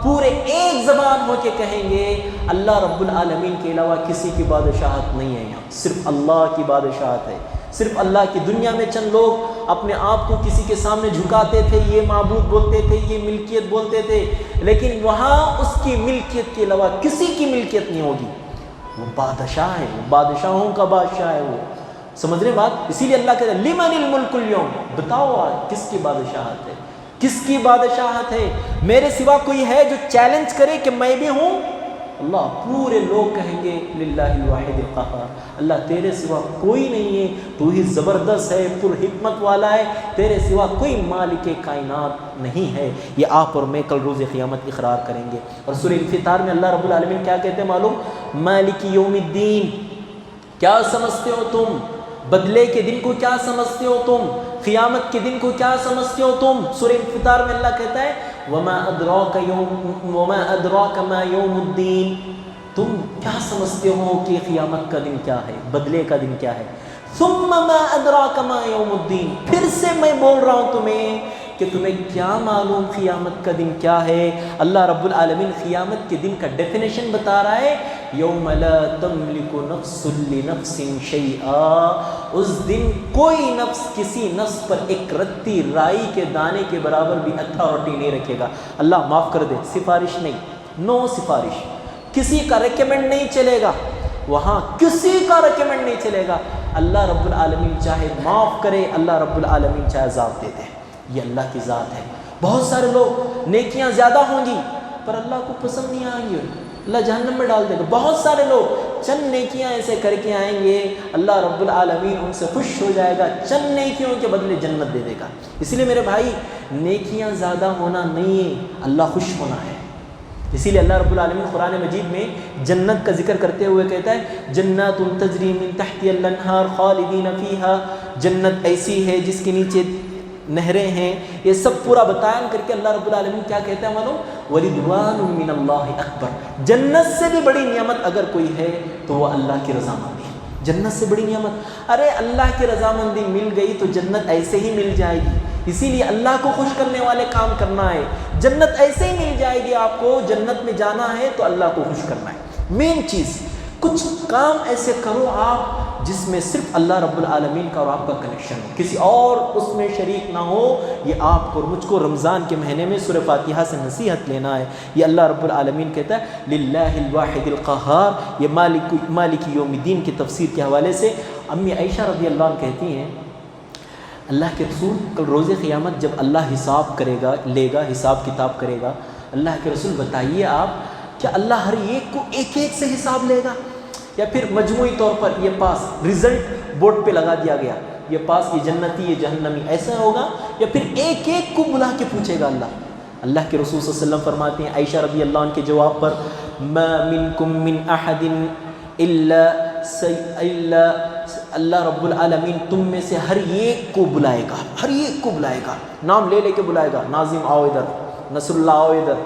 پورے ایک زبان ہو کے کہیں گے اللہ رب العالمین کے علاوہ کسی کی بادشاہت نہیں ہے، یہاں صرف اللہ کی بادشاہت ہے، صرف اللہ کی۔ دنیا میں چند لوگ اپنے آپ کو کسی کے سامنے جھکاتے تھے، یہ معبود بولتے تھے، یہ ملکیت بولتے تھے، لیکن وہاں اس کی ملکیت کے علاوہ کسی کی ملکیت نہیں ہوگی۔ وہ بادشاہ ہے، وہ بادشاہوں کا بادشاہ ہے، وہ سمجھ رہے بات؟ اسی لیے اللہ کہتا ہے لمن الملک اليوم، بتاؤ آج کس کی بادشاہت ہے، کس کی بادشاہت ہے؟ میرے سوا کوئی ہے جو چیلنج کرے کہ میں بھی ہوں؟ اللہ، پورے لوگ کہیں گے للہ الواحد القہار، اللہ تیرے سوا کوئی نہیں ہے، تو ہی زبردست ہے، پر حکمت والا ہے، تیرے سوا کوئی مالک کائنات نہیں ہے۔ یہ آپ اور میں کل روز قیامت اقرار کریں گے۔ اور سورہ انفطار میں اللہ رب العالمین کیا کہتے ہیں معلوم؟ مالک یوم الدین، کیا سمجھتے ہو تم؟ بدلے کے دن کو کیا سمجھتے ہو تم؟ قیامت کے دن کو کیا سمجھتے ہو تم؟ سورہ انفطار میں اللہ کہتا ہے وما ادراک ما یوم الدین، تم کیا سمجھتے ہو کہ قیامت کا دن کیا ہے، بدلے کا دن کیا ہے؟ ثم ما ادراک ما یوم الدین، پھر سے میں بول رہا ہوں تمہیں کہ تمہیں کیا معلوم قیامت کا دن کیا ہے؟ اللہ رب العالمین قیامت کے دن کا ڈیفینیشن بتا رہا ہے یوم لا تملک نفس لنفس شیئا، اس دن کوئی نفس کسی نفس پر ایک رتی رائی کے دانے کے برابر بھی اتھارٹی نہیں رکھے گا۔ اللہ معاف کر دے، سفارش نہیں، نو سفارش، کسی کا ریکمنڈ نہیں چلے گا وہاں، کسی کا ریکمنڈ نہیں چلے گا۔ اللہ رب العالمین چاہے معاف کرے، اللہ رب العالمین چاہے عذاب دے دے، یہ اللہ کی ذات ہے۔ بہت سارے لوگ نیکیاں زیادہ ہوں گی پر اللہ کو پسند نہیں آئیں گے، اللہ جہنم میں ڈال دے گا۔ بہت سارے لوگ چند نیکیاں ایسے کر کے آئیں گے، اللہ رب العالمین ان سے خوش ہو جائے گا، چند نیکیوں کے بدلے جنت دے دے گا۔ اسی لیے میرے بھائی نیکیاں زیادہ ہونا نہیں ہے، اللہ خوش ہونا ہے۔ اسی لیے اللہ رب العالمین قرآن مجید میں جنت کا ذکر کرتے ہوئے کہتا ہے جنات تجری من تحتها الانہار خالدین فیہا، جنت ایسی ہے جس کے نیچے نہریں ہیں۔ یہ سب پورا بتایا کر کے اللہ رب العالمین کیا کہتا ہے معلوم؟ وَرِضْوَانٌ مِّنَ اللَّهِ أَكْبَرُ، جنت سے بھی بڑی نعمت اگر کوئی ہے تو وہ اللہ کی رضامندی، جنت سے بڑی نعمت۔ ارے اللہ کی رضامندی مل گئی تو جنت ایسے ہی مل جائے گی، اسی لیے اللہ کو خوش کرنے والے کام کرنا ہے. جنت ایسے ہی مل جائے گی آپ کو. جنت میں جانا ہے تو اللہ کو خوش کرنا ہے مین چیز. کچھ کام ایسے کرو آپ جس میں صرف اللہ رب العالمین کا اور آپ کا کنیکشن ہو, کسی اور اس میں شریک نہ ہو. یہ آپ کو اور مجھ کو رمضان کے مہینے میں سورہ فاتحہ سے نصیحت لینا ہے. یہ اللہ رب العالمین کہتا ہے للہ الواحد القہار. یہ مالک یوم الدین کی تفسیر کے حوالے سے امی عائشہ رضی اللہ عنہ کہتی ہیں اللہ کے رسول کل روز قیامت جب اللہ حساب کرے گا, لے گا, حساب کتاب کرے گا, اللہ کے رسول بتائیے آپ کیا اللہ ہر ایک کو ایک ایک سے حساب لے گا یا پھر مجموعی طور پر یہ پاس رزلٹ بورڈ پہ لگا دیا گیا, یہ پاس, یہ جنتی, یہ جہنمی, ایسا ہوگا یا پھر ایک ایک کو بلا کے پوچھے گا اللہ. اللہ کے رسول صلی اللہ علیہ وسلم فرماتے ہیں عائشہ رضی اللہ عنہ کے جواب پر ما منکم من احد الا اللہ رب العالمین تم میں سے ہر ایک کو بلائے گا, ہر ایک کو بلائے گا, نام لے لے کے بلائے گا. ناظم آؤ ادھر, نصر اللہ آؤ ادھر,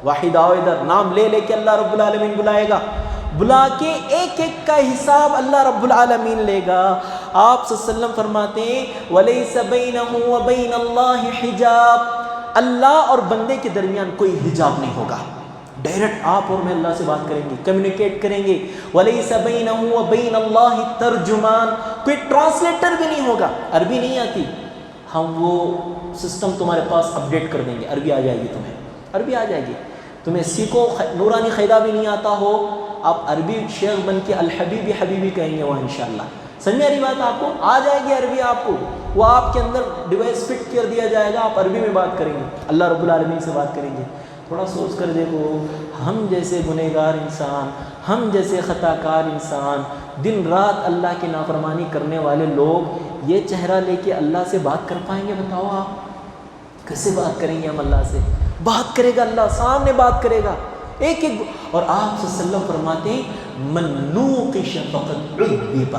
واحد آؤ ادھر, نام لے لے کے اللہ رب العالمین بلائے گا. بلا کے ایک ایک کا حساب اللہ رب العالمین لے گا. آپ صلی اللہ علیہ وسلم فرماتے ہیں وَلَيْسَ بَيْنَهُ وَبَيْنَ اللَّهِ حِجَابٌ. اللہ اور بندے کے درمیان کوئی حجاب نہیں ہوگا. ڈائریکٹ آپ اور میں اللہ سے بات کریں گے, کمیونیکیٹ کریں گے. وَلَيْسَ بَيْنَهُ وَبَيْنَ اللَّهِ تَرْجُمَانٌ. کوئی ٹرانسلیٹر بھی نہیں ہوگا. عربی نہیں آتی, ہم وہ سسٹم تمہارے پاس اپڈیٹ کر دیں گے, عربی آ جائے گی تمہیں, عربی آ جائے گی. تمہیں سیکھو نورانی قاعدہ بھی نہیں آتا ہو, آپ عربی شیخ بن کے الحبیبی حبیبی کہیں گے وہاں انشاءاللہ. سمجھ آ رہی بات, آپ کو آ جائے گی عربی, آپ کو وہ آپ کے اندر ڈیوائس فٹ کر دیا جائے گا, آپ عربی میں بات کریں گے, اللہ رب العالمین سے بات کریں گے. تھوڑا سوچ کر دیکھو, ہم جیسے گنہگار انسان, ہم جیسے خطا کار انسان, دن رات اللہ کی نافرمانی کرنے والے لوگ یہ چہرہ لے کے اللہ سے بات کر پائیں گے؟ بتاؤ آپ کیسے بات کریں گے ہم اللہ سے؟ بات کرے گا اللہ, سامنے بات کرے گا ایک ایک. اور آپ صلی اللہ علیہ وسلم فرماتے ہیں من نوقش فقد عذب.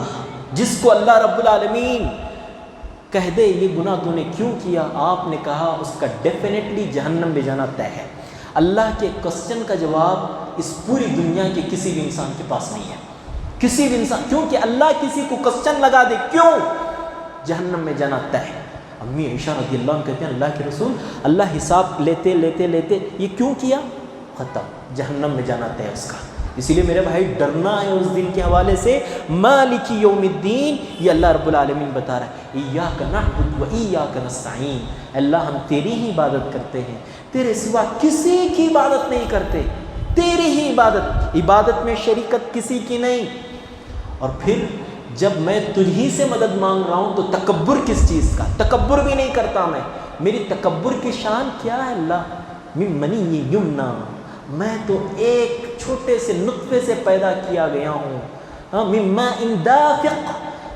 جس کو اللہ رب العالمین کہہ دے یہ گناہ تو نے کیوں کیا, آپ نے کہا اس کا ڈیفینیٹلی جہنم میں جانا طے ہے. اللہ کے کوسچن کا جواب اس پوری دنیا کے کسی بھی انسان کے پاس نہیں ہے, کسی بھی انسان, کیونکہ اللہ کسی کو کوسچن لگا دے کیوں, جہنم میں جانا طے ہے. امی عائشہ رضی اللہ عنہ کہتے ہیں اللہ کے رسول اللہ حساب لیتے لیتے لیتے یہ کیوں کیا, ختم, جہنم میں جانا طے اس کا. اسی لیے میرے بھائی ڈرنا ہے اس دن کے حوالے سے. مالک یوم الدین, یہ اللہ رب العالمین بتا رہا ہے ایاک نعبد و ایاک نستعین. اللہ ہم تیری ہی عبادت کرتے ہیں, تیرے سوا کسی کی عبادت نہیں کرتے, تیری ہی عبادت, عبادت میں شریکت کسی کی نہیں. اور پھر جب میں تجھی سے مدد مانگ رہا ہوں تو تکبر کس چیز کا, تکبر بھی نہیں کرتا میں. میری تکبر کی شان کیا ہے اللہ, من منی یمنا, میں تو ایک چھوٹے سے نطفے سے پیدا کیا گیا ہوں, من ماء دافق,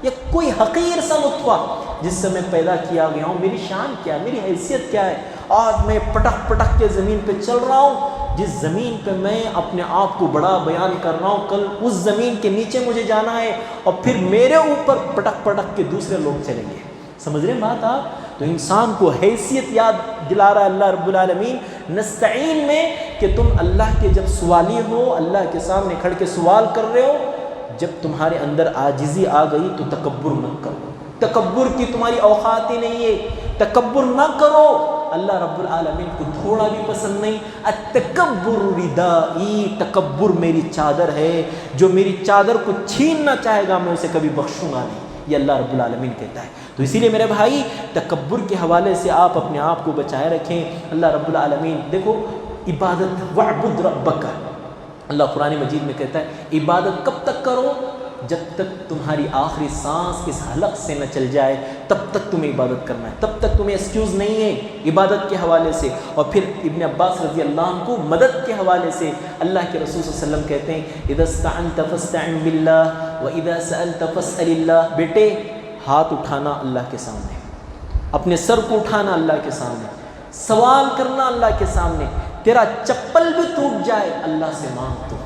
یہ کوئی حقیر سا نطفہ جس سے میں پیدا کیا گیا ہوں. میری شان کیا, میری حیثیت کیا ہے؟ آج میں پٹک پٹک کے زمین پہ چل رہا ہوں, جس زمین پہ میں اپنے آپ کو بڑا بیان کر رہا ہوں, کل اس زمین کے نیچے مجھے جانا ہے اور پھر میرے اوپر پٹک پٹک کے دوسرے لوگ چلیں گے. سمجھ رہے بات آپ؟ تو انسان کو حیثیت یاد دلا رہا ہے اللہ رب العالمین نستعین میں, کہ تم اللہ کے جب سوالی ہو, اللہ کے سامنے کھڑ کے سوال کر رہے ہو, جب تمہارے اندر عاجزی آ گئی تو تکبر مت کرو. تکبر کی تمہاری اوقات ہی نہیں ہے, تکبر نہ کرو. اللہ رب العالمین کو تھوڑا بھی پسند نہیں. التکبر ردائی, تکبر میری چادر ہے, جو میری چادر کو چھیننا چاہے گا میں اسے کبھی بخشوں گا نہیں, یہ اللہ رب العالمین کہتا ہے. تو اسی لیے میرے بھائی تکبر کے حوالے سے آپ اپنے آپ کو بچائے رکھیں. اللہ رب العالمین دیکھو عبادت وعبد ربک, اللہ قرآن مجید میں کہتا ہے عبادت کب تک کرو, جب تک تمہاری آخری سانس اس حلق سے نہ چل جائے تب تک تمہیں عبادت کرنا ہے, تب تک تمہیں ایکسکیوز نہیں ہے عبادت کے حوالے سے. اور پھر ابن عباس رضی اللہ عنہ کو مدد کے حوالے سے اللہ کے رسول صلی اللہ علیہ وسلم کہتے ہیں اذا استعنت فاستعن باللہ واذا سألت فاسأل اللہ. بیٹے ہاتھ اٹھانا اللہ کے سامنے, اپنے سر کو اٹھانا اللہ کے سامنے, سوال کرنا اللہ کے سامنے, تیرا چپل بھی ٹوٹ جائے اللہ سے مانگ. تو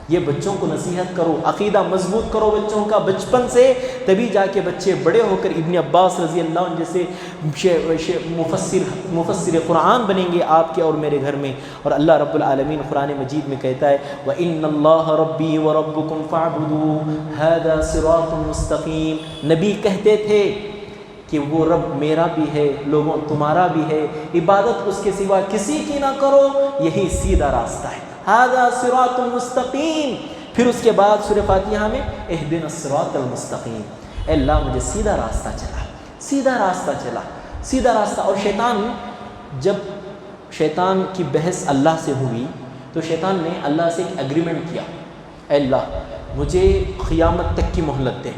یہ بچوں کو نصیحت کرو, عقیدہ مضبوط کرو بچوں کا بچپن سے, تبھی جا کے بچے بڑے ہو کر ابن عباس رضی اللہ عنہ جیسے مفسر قرآن بنیں گے آپ کے اور میرے گھر میں. اور اللہ رب العالمین قرآن مجید میں کہتا ہے وَإِنَّ اللَّهَ رَبِّي وَرَبُّكُمْ فَاعْبُدُوهُ هَذَا صِرَاطٌ مُسْتَقِيمٌ. نبی کہتے تھے کہ وہ رب میرا بھی ہے، لوگوں تمہارا بھی ہے، عبادت اس کے سوا کسی کی نہ کرو، یہی سیدھا راستہ ہے، ھذا صراط مستقیم۔ پھر اس کے بعد سورہ فاتحہ میں اہدنا الصراط المستقیم، اے اللہ مجھے سیدھا راستہ چلا، سیدھا راستہ چلا، سیدھا راستہ۔ اور جب شیطان کی بحث اللہ سے ہوئی تو شیطان نے اللہ سے ایک ایگریمنٹ کیا، اے اللہ مجھے قیامت تک کی مہلت دے،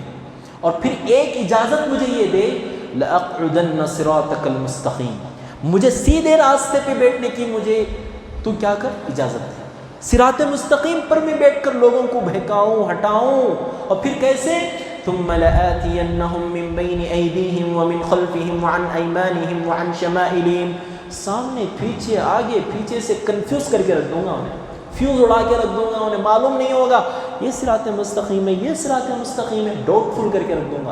اور پھر ایک اجازت مجھے یہ دے، لأقعدن صراطک المستقیم، مجھے سیدھے راستے پہ بیٹھنے کی مجھے تو کیا کر، اجازت دے، صراط مستقیم پر میں بیٹھ کر لوگوں کو بہکاؤں، ہٹاؤں۔ اور پھر کیسے، ثم لآتینہم من بین ایدیہم ومن خلفہم وعن ایمانہم وعن شمائلہم، سامنے پیچھے آگے پیچھے سے کنفیوز کر کے رکھ دوں گا انہیں، فیوز اڑا کے رکھ دوں گا، انہیں معلوم نہیں ہوگا یہ صراط مستقیم ہے، یہ صراط مستقیم ہے، ڈاؤٹ فل کر کے رکھ دوں گا۔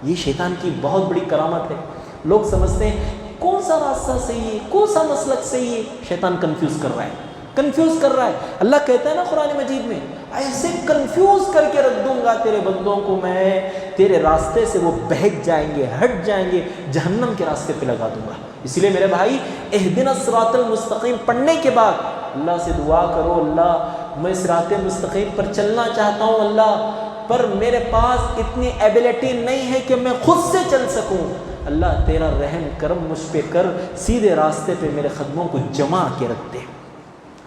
یہ شیطان کی بہت بڑی کرامت ہے۔ لوگ سمجھتے ہیں کون سا راستہ صحیح ہے، کون سا مسلک صحیح ہے، شیطان کنفیوز کر رہا ہے، کنفیوز کر رہا ہے۔ اللہ کہتا ہے نا قرآن مجید میں، ایسے کنفیوز کر کے رکھ دوں گا تیرے بندوں کو میں، تیرے راستے سے وہ بہک جائیں گے، ہٹ جائیں گے، جہنم کے راستے پہ لگا دوں گا۔ اس لیے میرے بھائی، اہدنا الصراط المستقیم پڑھنے کے بعد اللہ سے دعا کرو، اللہ میں صراط مستقیم پر چلنا چاہتا ہوں اللہ، پر میرے پاس اتنی ایبیلٹی نہیں ہے کہ میں خود سے چل سکوں، اللہ تیرا رحم کرم مجھ پہ کر، سیدھے راستے پہ میرے قدموں کو جما کے رکھ دے۔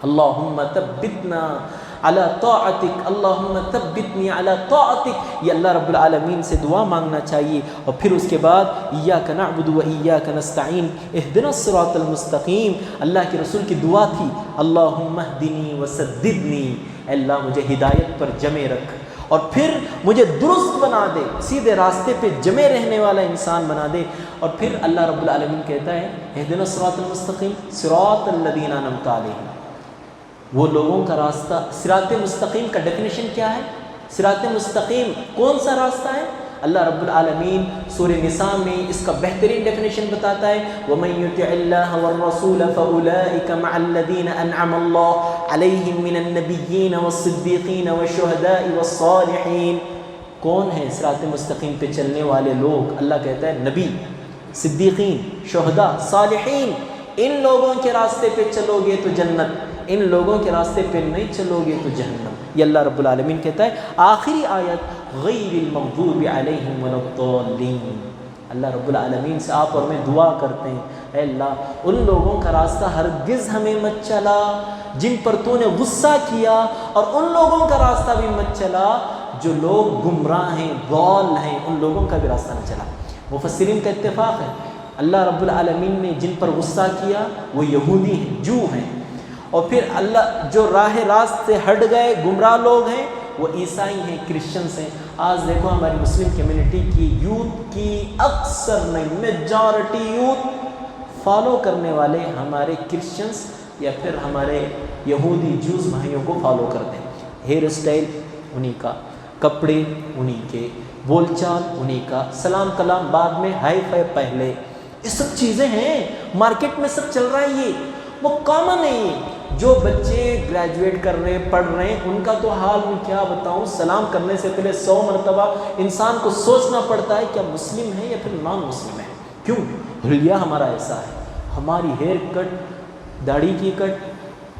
اللہم ثبتنا علی طاعتک، اللہم ثبتنی علی طاعتک، یہ اللہ رب العالمین سے دعا مانگنا چاہیے۔ اور پھر اس کے بعد ایاک نعبد و ایاک نستعین اہدنا الصراط المستقیم، اللہ کے رسول کی دعا تھی، اللہم اہدنی وسددنی، اے اللہ مجھے ہدایت پر جمے رکھ، اور پھر مجھے درست بنا دے، سیدھے راستے پہ جمے رہنے والا انسان بنا دے۔ اور پھر اللہ رب العالمین کہتا ہے اہدنا الصراط المستقیم صراط الذین انعمت علیہم، وہ لوگوں کا راستہ۔ صراط مستقیم کا ڈیفینیشن کیا ہے؟ صراط مستقیم کون سا راستہ ہے؟ اللہ رب العالمین سورہ نساء میں اس کا بہترین ڈیفینیشن بتاتا ہے، وَمَن يُطِعِ اللَّهَ وَالرَّسُولَ فَأُولَٰئِكَ مَعَ الَّذِينَ أَنْعَمَ اللَّهُ عَلَيْهِم مِّنَ النَّبِيِّينَ وَالصِّدِّيقِينَ وَالشُّهَدَاءِ وَالصَّالِحِينَ۔ کون ہیں صراط مستقیم پہ چلنے والے لوگ؟ اللہ کہتا ہے نبی، صدیقین، شہداء، صالحین، ان لوگوں کے راستے پہ چلو گے تو جنت، ان لوگوں کے راستے پہ نہیں چلو گے تو جہنم۔ یہ اللہ رب العالمین کہتا ہے۔ آخری آیت غیر المغضوب علیہم ولا الضالین، اللہ رب العالمین سے آپ اور میں دعا کرتے ہیں، اے اللہ ان لوگوں کا راستہ ہرگز ہمیں مت چلا جن پر تو نے غصہ کیا، اور ان لوگوں کا راستہ بھی مت چلا جو لوگ گمراہ ہیں، ضال ہیں، ان لوگوں کا بھی راستہ نہ چلا۔ مفسرین کا اتفاق ہے، اللہ رب العالمین نے جن پر غصہ کیا وہ یہودی ہیں، جو ہیں، اور پھر اللہ جو راہ راست سے ہٹ گئے گمراہ لوگ ہیں وہ عیسائی ہیں، کرسچنس ہیں۔ آج دیکھو ہماری مسلم کمیونٹی کی یوتھ کی اکثر نہیں، میجارٹی یوتھ فالو کرنے والے ہمارے کرسچنس یا پھر ہمارے یہودی جوز بھائیوں کو فالو کرتے ہیں۔ ہیئر اسٹائل انہی کا، کپڑے انہی کے، بول چال انہی کا، سلام کلام بعد میں، ہائی فائی پہلے، یہ سب چیزیں ہیں، مارکیٹ میں سب چل رہا ہے، یہ وہ کامن ہے۔ یہ جو بچے گریجویٹ کر رہے ہیں، پڑھ رہے ہیں، ان کا تو حال میں کیا بتاؤں، سلام کرنے سے پہلے 100 مرتبہ انسان کو سوچنا پڑتا ہے کیا مسلم ہے یا پھر نان مسلم ہے۔ کیوں؟ حلیہ ہمارا ایسا ہے، ہماری ہیئر کٹ، داڑھی کی کٹ،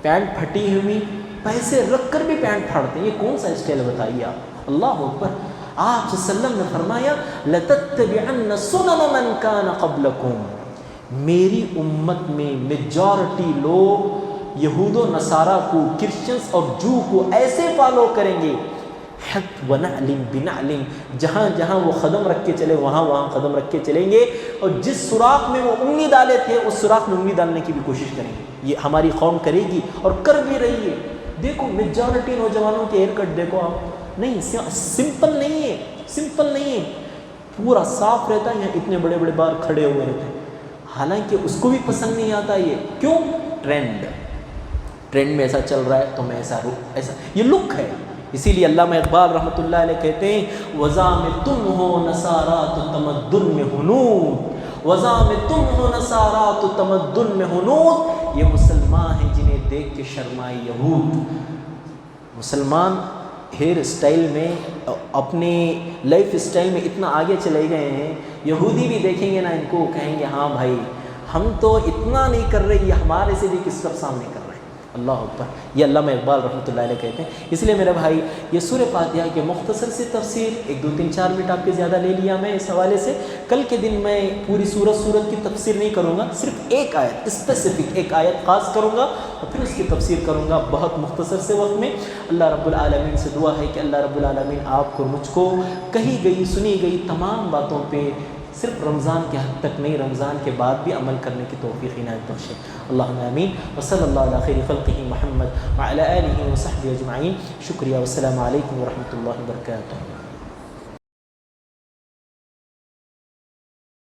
پینٹ پھٹی ہوئی، پیسے رکھ کر بھی پینٹ پھاڑتے ہیں، یہ کون سا اسٹائل بتائیے آپ؟ اللہ اکبر۔ آپ صلی اللہ علیہ وسلم نے فرمایا لَتَتَّبِعَنَّ سُنَنَ مَنْ كَانَ قَبْلَكُمْ، میری امت میں میجارٹی لوگ یہود و نصارہ کو، کرسچنس اور جو کو ایسے فالو کریں گے، حَتْ وَنَعْلٍ بِنَعْلٍ، جہاں جہاں وہ قدم رکھ کے چلے وہاں وہاں قدم رکھ کے چلیں گے، اور جس سوراخ میں وہ انگلی ڈالے تھے اس سوراخ میں انگلی ڈالنے کی بھی کوشش کریں گے۔ یہ ہماری قوم کرے گی اور کر بھی رہی ہے۔ دیکھو میجارٹی نوجوانوں کے ہیئر کٹ دیکھو آپ، نہیں سمپل نہیں ہے، سمپل نہیں ہے، پورا صاف رہتا ہے، یہاں اتنے بڑے بڑے بال کھڑے ہوئے رہتے ہیں، حالانکہ اس کو بھی پسند نہیں آتا یہ۔ کیوں؟ ٹرینڈ میں ایسا چل رہا ہے تو میں ایسا یہ لک ہے۔ اسی لیے علامہ اقبال رحمۃ اللہ علیہ کہتے ہیں وضع میں تم ہو نصارا تو تمدن میں ہنود، وضع میں تم ہو نصارا تو تمدن میں ہنود، یہ مسلمان ہیں جنہیں دیکھ کے شرمائے یہود۔ مسلمان ہیئر اسٹائل میں اپنے لائف اسٹائل میں اتنا آگے چلے گئے ہیں، یہودی بھی دیکھیں گے نا ان کو، کہیں گے ہاں بھائی ہم تو اتنا نہیں کر رہے، یہ ہمارے سے بھی کس طرف سامنے کر رہے ہیں۔ اللہ اکبر، یہ علامہ اقبال رحمۃ اللہ علیہ کہتے ہیں۔ اس لیے میرے بھائی یہ سورہ فاتحہ کے مختصر سی تفسیر، 1 2 3 4 منٹ آپ کے زیادہ لے لیا میں اس حوالے سے۔ کل کے دن میں پوری سورت کی تفسیر نہیں کروں گا، صرف ایک آیت اسپیسیفک، ایک آیت خاص کروں گا اور پھر اس کی تفسیر کروں گا بہت مختصر سے وقت میں۔ اللہ رب العالمین سے دعا ہے کہ اللہ رب العالمین آپ کو مجھ کو کہی گئی سنی گئی تمام باتوں پہ صرف رمضان کے حد تک نہیں، رمضان کے بعد بھی عمل کرنے کی توفیق عنایت بخشے۔ اللہم آمین۔ وصلی اللہ علی خیر خلقہ محمد وعلی آلہ وصحبہ اجمعین۔ شکریہ، والسلام علیکم ورحمۃ اللہ وبرکاتہ۔